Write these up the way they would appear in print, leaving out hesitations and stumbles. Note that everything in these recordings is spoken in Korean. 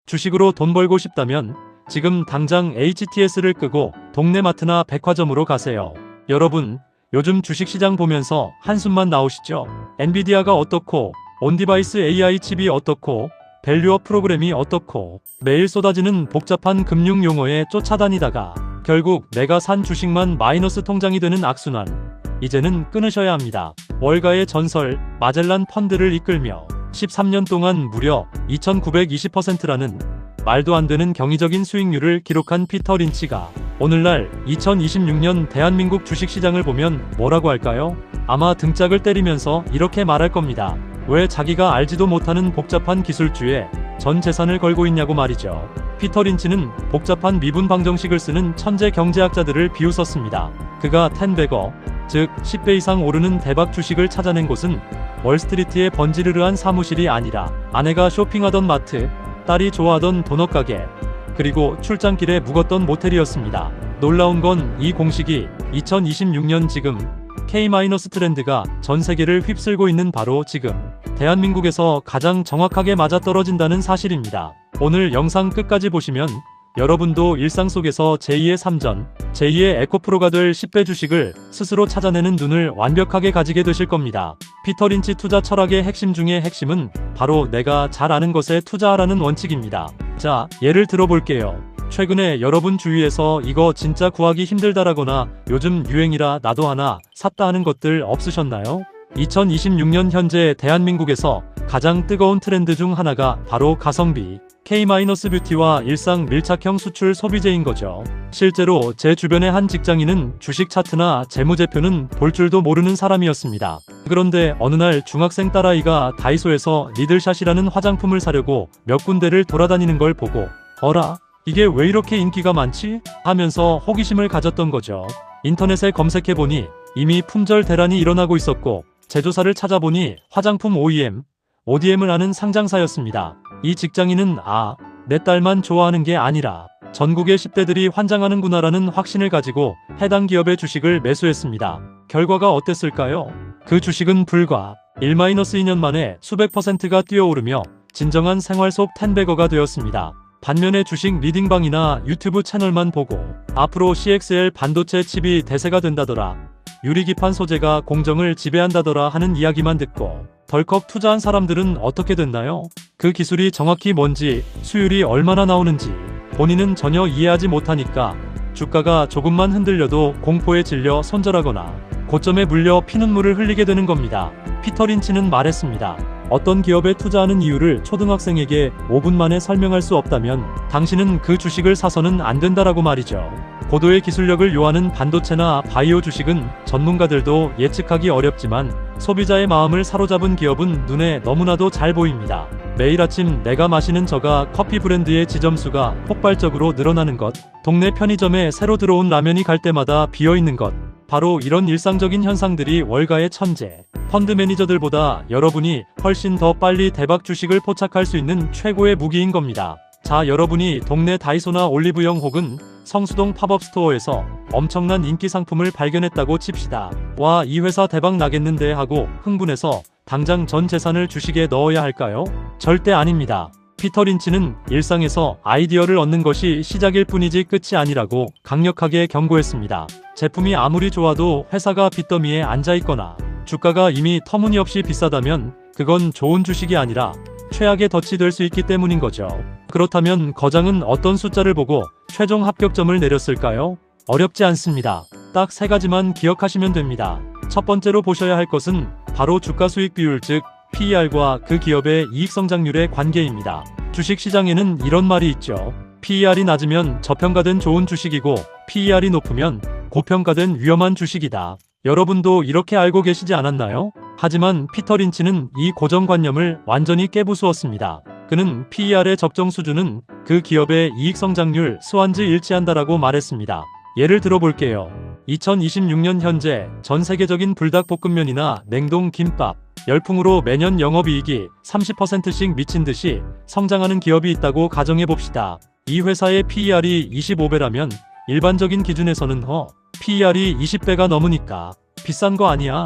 주식으로 돈 벌고 싶다면 지금 당장 HTS를 끄고 동네 마트나 백화점으로 가세요. 여러분, 요즘 주식시장 보면서 한숨만 나오시죠? 엔비디아가 어떻고, 온디바이스 AI 칩이 어떻고, 밸류업 프로그램이 어떻고, 매일 쏟아지는 복잡한 금융 용어에 쫓아다니다가 결국 내가 산 주식만 마이너스 통장이 되는 악순환. 이제는 끊으셔야 합니다. 월가의 전설 마젤란 펀드를 이끌며 13년 동안 무려 2920%라는 말도 안 되는 경이적인 수익률을 기록한 피터 린치가 오늘날 2026년 대한민국 주식시장을 보면 뭐라고 할까요? 아마 등짝을 때리면서 이렇게 말할 겁니다. 왜 자기가 알지도 못하는 복잡한 기술주에 전 재산을 걸고 있냐고 말이죠. 피터 린치는 복잡한 미분 방정식을 쓰는 천재 경제학자들을 비웃었습니다. 그가 10배거, 즉 10배 이상 오르는 대박 주식을 찾아낸 곳은 월스트리트의 번지르르한 사무실이 아니라 아내가 쇼핑하던 마트, 딸이 좋아하던 도넛 가게, 그리고 출장길에 묵었던 모텔이었습니다. 놀라운 건 이 공식이 2026년 지금 K-트렌드가 전 세계를 휩쓸고 있는 바로 지금 대한민국에서 가장 정확하게 맞아떨어진다는 사실입니다. 오늘 영상 끝까지 보시면 여러분도 일상 속에서 제2의 삼전, 제2의 에코프로가 될 10배 주식을 스스로 찾아내는 눈을 완벽하게 가지게 되실 겁니다. 피터 린치 투자 철학의 핵심 중의 핵심은 바로 내가 잘 아는 것에 투자하라는 원칙입니다. 자, 예를 들어볼게요. 최근에 여러분 주위에서 이거 진짜 구하기 힘들다라거나 요즘 유행이라 나도 하나 샀다 하는 것들 없으셨나요? 2026년 현재 대한민국에서 가장 뜨거운 트렌드 중 하나가 바로 가성비, K-뷰티와 일상 밀착형 수출 소비재인 거죠. 실제로 제 주변의 한 직장인은 주식 차트나 재무제표는 볼 줄도 모르는 사람이었습니다. 그런데 어느 날 중학생 딸아이가 다이소에서 리들샷이라는 화장품을 사려고 몇 군데를 돌아다니는 걸 보고 어라? 이게 왜 이렇게 인기가 많지? 하면서 호기심을 가졌던 거죠. 인터넷에 검색해보니 이미 품절 대란이 일어나고 있었고 제조사를 찾아보니 화장품 ODM을 하는 상장사였습니다. 이 직장인은 내 딸만 좋아하는 게 아니라 전국의 10대들이 환장하는구나라는 확신을 가지고 해당 기업의 주식을 매수했습니다. 결과가 어땠을까요? 그 주식은 불과 1-2년 만에 수백 %가 뛰어오르며 진정한 생활 속 10배거가 되었습니다. 반면에 주식 리딩방이나 유튜브 채널만 보고 앞으로 CXL 반도체 칩이 대세가 된다더라, 유리기판 소재가 공정을 지배한다더라 하는 이야기만 듣고 덜컥 투자한 사람들은 어떻게 됐나요? 그 기술이 정확히 뭔지, 수율이 얼마나 나오는지 본인은 전혀 이해하지 못하니까 주가가 조금만 흔들려도 공포에 질려 손절하거나 고점에 물려 피눈물을 흘리게 되는 겁니다. 피터 린치는 말했습니다. 어떤 기업에 투자하는 이유를 초등학생에게 5분 만에 설명할 수 없다면 당신은 그 주식을 사서는 안 된다라고 말이죠. 고도의 기술력을 요하는 반도체나 바이오 주식은 전문가들도 예측하기 어렵지만 소비자의 마음을 사로잡은 기업은 눈에 너무나도 잘 보입니다. 매일 아침 내가 마시는 저가 커피 브랜드의 지점수가 폭발적으로 늘어나는 것, 동네 편의점에 새로 들어온 라면이 갈 때마다 비어있는 것, 바로 이런 일상적인 현상들이 월가의 천재 펀드 매니저들보다 여러분이 훨씬 더 빨리 대박 주식을 포착할 수 있는 최고의 무기인 겁니다. 자, 여러분이 동네 다이소나 올리브영 혹은 성수동 팝업 스토어에서 엄청난 인기 상품을 발견했다고 칩시다. 와, 이 회사 대박 나겠는데 하고 흥분해서 당장 전 재산을 주식에 넣어야 할까요? 절대 아닙니다. 피터 린치는 일상에서 아이디어를 얻는 것이 시작일 뿐이지 끝이 아니라고 강력하게 경고했습니다. 제품이 아무리 좋아도 회사가 빚더미에 앉아있거나 주가가 이미 터무니없이 비싸다면 그건 좋은 주식이 아니라 최악의 덫이 될 수 있기 때문인 거죠. 그렇다면 거장은 어떤 숫자를 보고 최종 합격점을 내렸을까요? 어렵지 않습니다. 딱 3가지만 기억하시면 됩니다. 첫 번째로 보셔야 할 것은 바로 주가 수익 비율, 즉 PER과 그 기업의 이익 성장률의 관계입니다. 주식시장에는 이런 말이 있죠. PER이 낮으면 저평가된 좋은 주식이고 PER이 높으면 고평가된 위험한 주식이다. 여러분도 이렇게 알고 계시지 않았나요? 하지만 피터 린치는 이 고정관념을 완전히 깨부수었습니다. 그는 PER의 적정 수준은 그 기업의 이익 성장률 수완지 일치한다라고 말했습니다. 예를 들어볼게요. 2026년 현재 전 세계적인 불닭볶음면이나 냉동 김밥, 열풍으로 매년 영업이익이 30%씩 미친 듯이 성장하는 기업이 있다고 가정해봅시다. 이 회사의 PER이 25배라면 일반적인 기준에서는 PER이 20배가 넘으니까 비싼 거 아니야?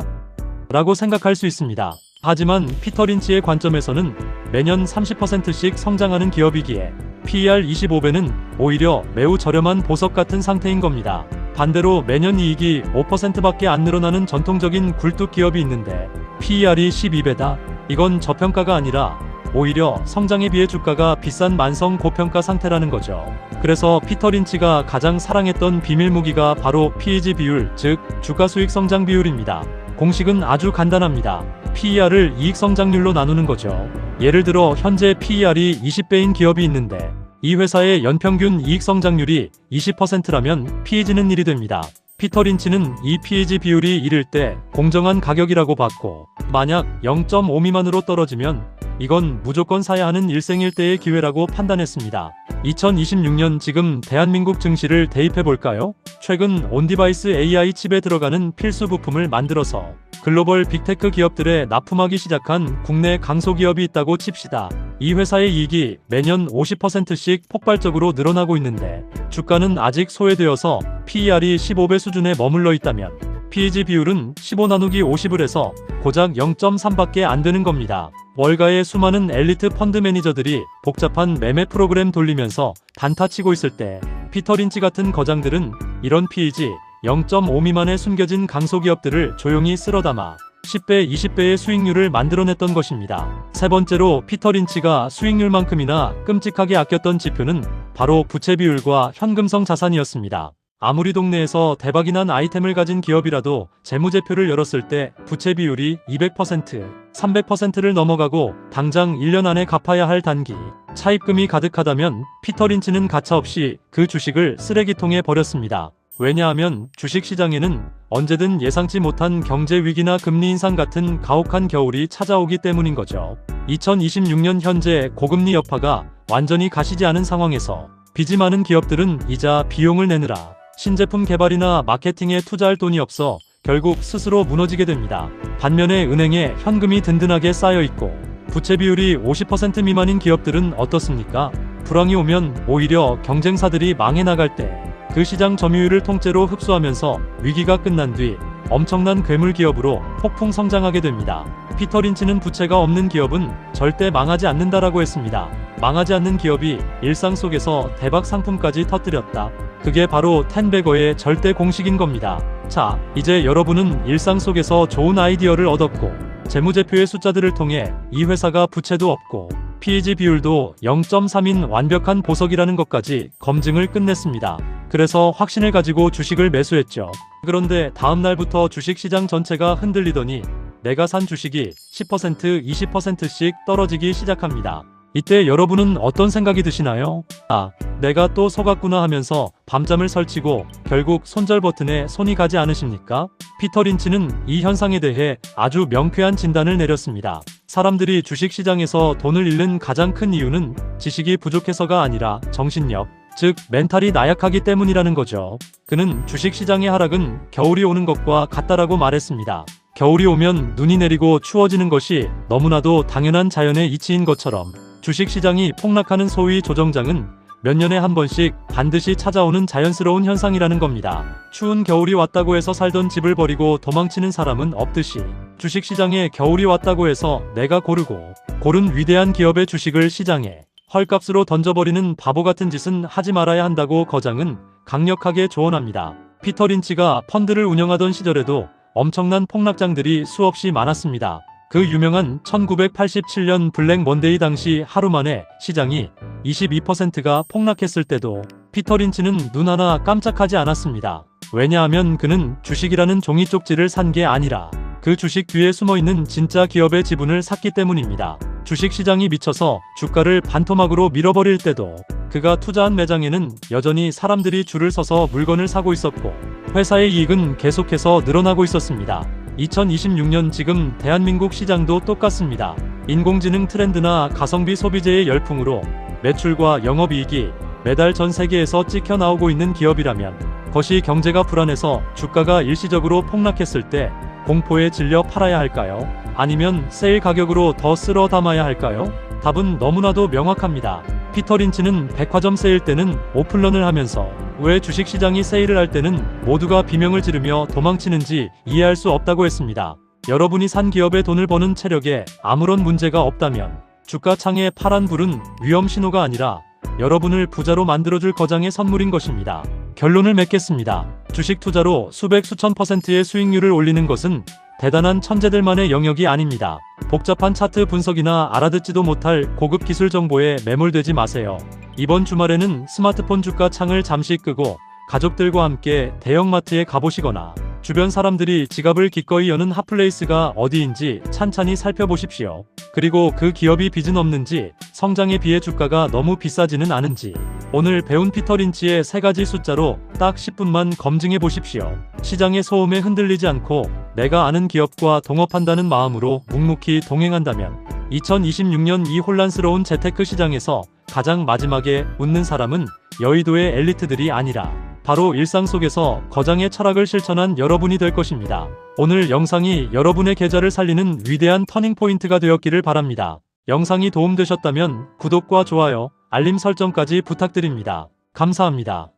라고 생각할 수 있습니다. 하지만 피터 린치의 관점에서는 매년 30%씩 성장하는 기업이기에 PER 25배는 오히려 매우 저렴한 보석 같은 상태인 겁니다. 반대로 매년 이익이 5%밖에 안 늘어나는 전통적인 굴뚝 기업이 있는데 PER이 12배다. 이건 저평가가 아니라 오히려 성장에 비해 주가가 비싼 만성 고평가 상태라는 거죠. 그래서 피터 린치가 가장 사랑했던 비밀 무기가 바로 PEG 비율, 즉 주가 수익 성장 비율입니다. 공식은 아주 간단합니다. PER을 이익 성장률로 나누는 거죠. 예를 들어 현재 PER이 20배인 기업이 있는데 이 회사의 연평균 이익 성장률이 20%라면 PEG는 1이 됩니다. 피터 린치는 이 PEG 비율이 1일 때 공정한 가격이라고 봤고, 만약 0.5 미만으로 떨어지면 이건 무조건 사야 하는 일생일대의 기회라고 판단했습니다. 2026년 지금 대한민국 증시를 대입해볼까요? 최근 온디바이스 AI 칩에 들어가는 필수 부품을 만들어서 글로벌 빅테크 기업들에 납품하기 시작한 국내 강소기업이 있다고 칩시다. 이 회사의 이익이 매년 50%씩 폭발적으로 늘어나고 있는데 주가는 아직 소외되어서 PER이 15배 수준에 머물러 있다면 PEG 비율은 15 나누기 50을 해서 고작 0.3밖에 안 되는 겁니다. 월가의 수많은 엘리트 펀드 매니저들이 복잡한 매매 프로그램 돌리면서 단타치고 있을 때 피터 린치 같은 거장들은 이런 PEG 0.5 미만의 숨겨진 강소기업들을 조용히 쓸어담아 10배, 20배의 수익률을 만들어냈던 것입니다. 세 번째로 피터 린치가 수익률만큼이나 끔찍하게 아꼈던 지표는 바로 부채 비율과 현금성 자산이었습니다. 아무리 동네에서 대박이 난 아이템을 가진 기업이라도 재무제표를 열었을 때 부채 비율이 200%, 300%를 넘어가고 당장 1년 안에 갚아야 할 단기 차입금이 가득하다면 피터 린치는 가차없이 그 주식을 쓰레기통에 버렸습니다. 왜냐하면 주식시장에는 언제든 예상치 못한 경제 위기나 금리 인상 같은 가혹한 겨울이 찾아오기 때문인 거죠. 2026년 현재 고금리 여파가 완전히 가시지 않은 상황에서 빚이 많은 기업들은 이자 비용을 내느라 신제품 개발이나 마케팅에 투자할 돈이 없어 결국 스스로 무너지게 됩니다. 반면에 은행에 현금이 든든하게 쌓여 있고 부채 비율이 50% 미만인 기업들은 어떻습니까? 불황이 오면 오히려 경쟁사들이 망해 나갈 때 그 시장 점유율을 통째로 흡수하면서 위기가 끝난 뒤 엄청난 괴물 기업으로 폭풍 성장하게 됩니다. 피터 린치는 부채가 없는 기업은 절대 망하지 않는다라고 했습니다. 망하지 않는 기업이 일상 속에서 대박 상품까지 터뜨렸다. 그게 바로 텐베거의 절대 공식인 겁니다. 자, 이제 여러분은 일상 속에서 좋은 아이디어를 얻었고 재무제표의 숫자들을 통해 이 회사가 부채도 없고 PEG 비율도 0.3인 완벽한 보석이라는 것까지 검증을 끝냈습니다. 그래서 확신을 가지고 주식을 매수했죠. 그런데 다음날부터 주식시장 전체가 흔들리더니 내가 산 주식이 10%, 20%씩 떨어지기 시작합니다. 이때 여러분은 어떤 생각이 드시나요? 아, 내가 또 속았구나 하면서 밤잠을 설치고 결국 손절 버튼에 손이 가지 않으십니까? 피터 린치는 이 현상에 대해 아주 명쾌한 진단을 내렸습니다. 사람들이 주식시장에서 돈을 잃는 가장 큰 이유는 지식이 부족해서가 아니라 정신력, 즉 멘탈이 나약하기 때문이라는 거죠. 그는 주식시장의 하락은 겨울이 오는 것과 같다라고 말했습니다. 겨울이 오면 눈이 내리고 추워지는 것이 너무나도 당연한 자연의 이치인 것처럼 주식시장이 폭락하는 소위 조정장은 몇 년에 한 번씩 반드시 찾아오는 자연스러운 현상이라는 겁니다. 추운 겨울이 왔다고 해서 살던 집을 버리고 도망치는 사람은 없듯이 주식시장에 겨울이 왔다고 해서 내가 고른 위대한 기업의 주식을 시장에 헐값으로 던져버리는 바보 같은 짓은 하지 말아야 한다고 거장은 강력하게 조언합니다. 피터 린치가 펀드를 운영하던 시절에도 엄청난 폭락장들이 수없이 많았습니다. 그 유명한 1987년 블랙 먼데이 당시 하루 만에 시장이 22%가 폭락했을 때도 피터 린치는 눈 하나 깜짝하지 않았습니다. 왜냐하면 그는 주식이라는 종이 쪽지를 산 게 아니라 그 주식 뒤에 숨어있는 진짜 기업의 지분을 샀기 때문입니다. 주식시장이 미쳐서 주가를 반토막으로 밀어버릴 때도 그가 투자한 매장에는 여전히 사람들이 줄을 서서 물건을 사고 있었고 회사의 이익은 계속해서 늘어나고 있었습니다. 2026년 지금 대한민국 시장도 똑같습니다. 인공지능 트렌드나 가성비 소비재의 열풍으로 매출과 영업이익이 매달 전 세계에서 찍혀 나오고 있는 기업이라면 것이 경제가 불안해서 주가가 일시적으로 폭락했을 때 공포에 질려 팔아야 할까요? 아니면 세일 가격으로 더 쓸어 담아야 할까요? 답은 너무나도 명확합니다. 피터 린치는 백화점 세일 때는 오픈런을 하면서 왜 주식시장이 세일을 할 때는 모두가 비명을 지르며 도망치는지 이해할 수 없다고 했습니다. 여러분이 산 기업의 돈을 버는 체력에 아무런 문제가 없다면 주가 창의 파란 불은 위험 신호가 아니라 여러분을 부자로 만들어줄 거장의 선물인 것입니다. 결론을 맺겠습니다. 주식 투자로 수백 수천 %의 수익률을 올리는 것은 대단한 천재들만의 영역이 아닙니다. 복잡한 차트 분석이나 알아듣지도 못할 고급 기술 정보에 매몰되지 마세요. 이번 주말에는 스마트폰 주가 창을 잠시 끄고 가족들과 함께 대형마트에 가보시거나 주변 사람들이 지갑을 기꺼이 여는 핫플레이스가 어디인지 찬찬히 살펴보십시오. 그리고 그 기업이 빚은 없는지, 성장에 비해 주가가 너무 비싸지는 않은지 오늘 배운 피터 린치의 3가지 숫자로 딱 10분만 검증해 보십시오. 시장의 소음에 흔들리지 않고 내가 아는 기업과 동업한다는 마음으로 묵묵히 동행한다면 2026년 이 혼란스러운 재테크 시장에서 가장 마지막에 웃는 사람은 여의도의 엘리트들이 아니라 바로 일상 속에서 거장의 철학을 실천한 여러분이 될 것입니다. 오늘 영상이 여러분의 계좌를 살리는 위대한 터닝포인트가 되었기를 바랍니다. 영상이 도움되셨다면 구독과 좋아요, 알림 설정까지 부탁드립니다. 감사합니다.